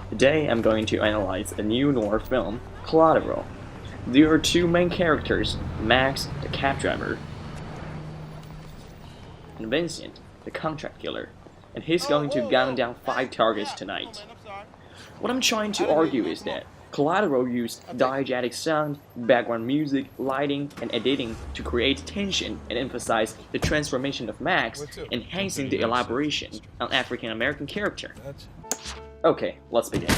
Today I'm going to analyze a new noir film, Collateral. There are two main characters, Max, the cab driver, and Vincent, the contract killer, and he's going to gun down 5 targets tonight. What I'm trying to argue is that Collateral used diegetic sound, background music, lighting, and editing to create tension and emphasize the transformation of Max, enhancing the elaboration on African American character. Okay, let's begin.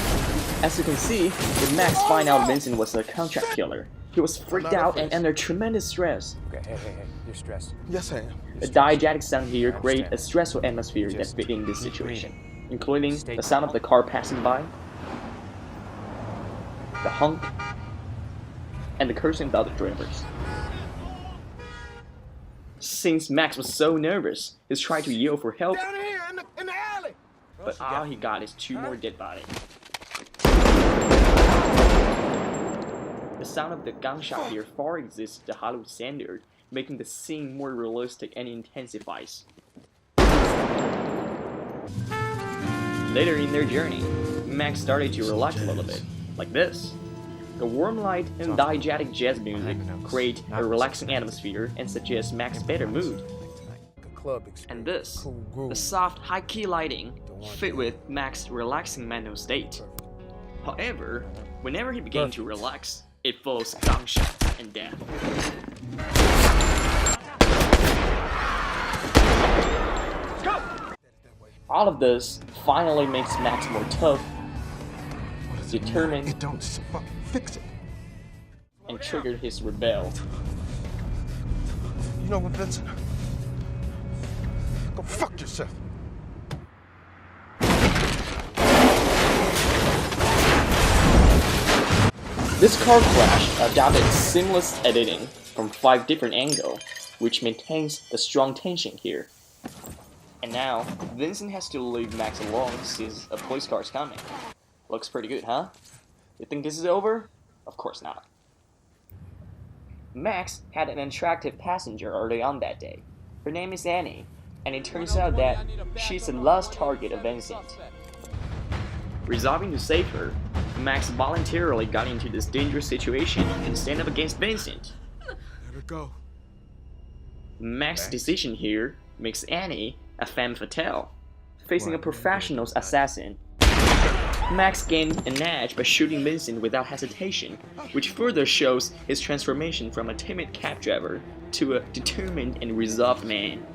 As you can see, when Max found out Vincent was a contract killer, he was freaked out and under tremendous stress. Okay, hey, you're stressed. Yes, I am. The diegetic sound here creates a stressful atmosphere that fit in this situation, including the sound of the car passing by, the honk, and the cursing of the other drivers. Since Max was so nervous, he tried to yell for help, Down here in the alley. but all he got is 2 more dead bodies. The sound of the gunshot here far exceeds the Hollywood standard, making the scene more realistic and intensifies. Later in their journey, Max started to relax a little bit, like this. The warm light and diegetic jazz music create a relaxing atmosphere and suggest Max's better mood. And this, the soft, high-key lighting, fit with Max's relaxing mental state. However, whenever he began to relax, it follows gunshots and death. All of this finally makes Max more tough, determined, It don't just fucking fix it. and triggered his rebel. You know what, Vincent? Go fuck yourself. This car crash adopted seamless editing from 5 different angles, which maintains the strong tension here. And now, Vincent has to leave Max alone since a police car is coming. Looks pretty good, huh? You think this is over? Of course not. Max had an attractive passenger early on that day. Her name is Annie, and it turns out that she's the last target of Vincent. Resolving to save her, Max voluntarily got into this dangerous situation and stand up against Vincent. Let it go. Max's decision here makes Annie a femme fatale, facing a professional assassin. Max gained an edge by shooting Vincent without hesitation, which further shows his transformation from a timid cab driver to a determined and resolved man.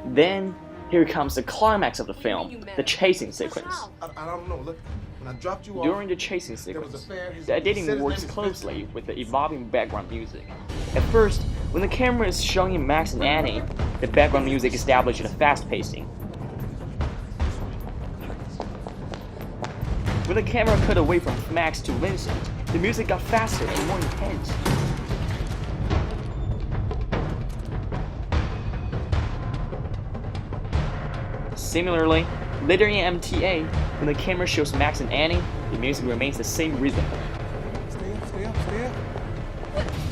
Then, here comes the climax of the film, the chasing sequence. I don't know. Look, when I dropped you off, During the chasing sequence, the editing works closely with the evolving background music. At first, when the camera is showing Max and Annie, the background music established a fast pacing. When the camera cut away from Max to Vincent, the music got faster and more intense. Similarly, later in MTA, when the camera shows Max and Annie, the music remains the same rhythm. Stay up.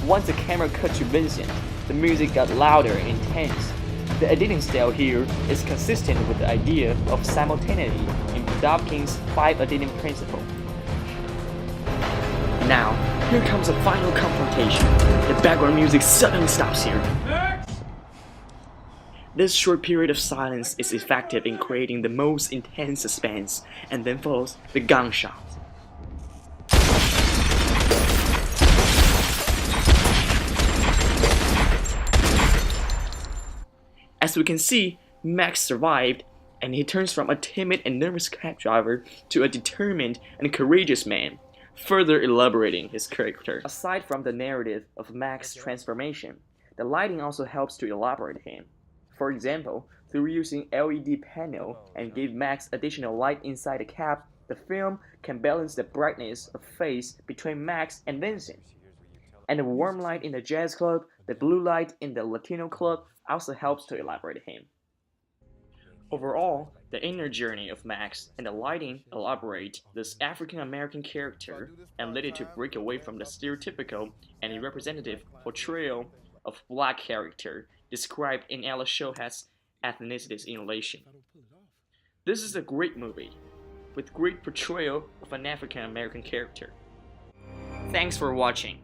Once the camera cut to Vincent, the music got louder and intense. The editing style here is consistent with the idea of simultaneity in Dawkins' 5 editing principle. Now, here comes the final confrontation. The background music suddenly stops here. This short period of silence is effective in creating the most intense suspense, and then follows the gunshot. As we can see, Max survived, and he turns from a timid and nervous cab driver to a determined and courageous man, further elaborating his character. Aside from the narrative of Max's transformation, the lighting also helps to elaborate him. For example, through using LED panel and give Max additional light inside the cab, the film can balance the brightness of face between Max and Vincent. And the warm light in the jazz club, the blue light in the Latino club also helps to elaborate him. Overall, the inner journey of Max and the lighting elaborate this African American character and lead it to break away from the stereotypical and representative portrayal of black character described in Ella Shohat's ethnicities in relation. This is a great movie. with great portrayal of an African American character. Thanks for watching.